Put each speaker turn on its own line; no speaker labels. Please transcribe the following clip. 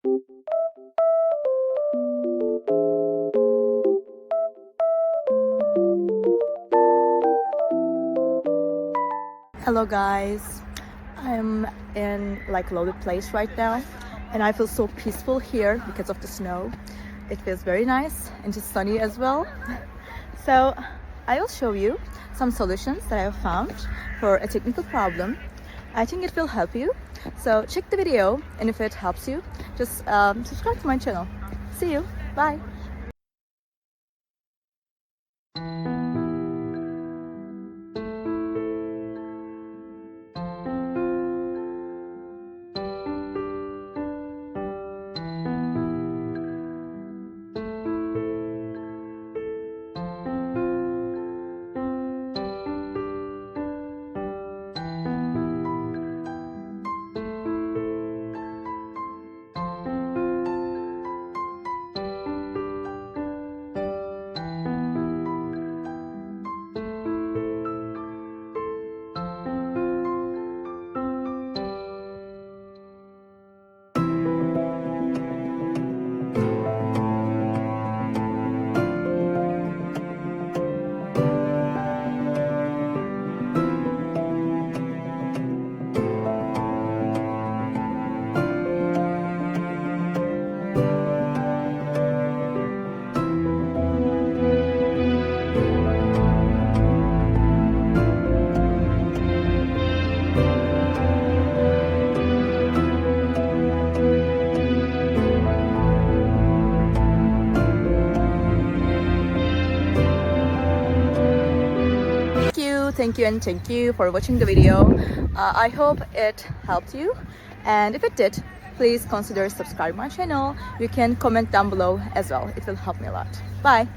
Hello guys, I'm in like loaded place right now and I feel so peaceful here because of the snow. It feels very nice and just sunny as well. So I will show you some solutions that I have found for a technical problem. I think it will help you. So check the video, and if it helps you, just subscribe to my channel. See you. Bye. Thank you for watching the video. I hope it helped you, and if it did, please consider subscribing my channel. You can comment down below as well. It will help me a lot. Bye.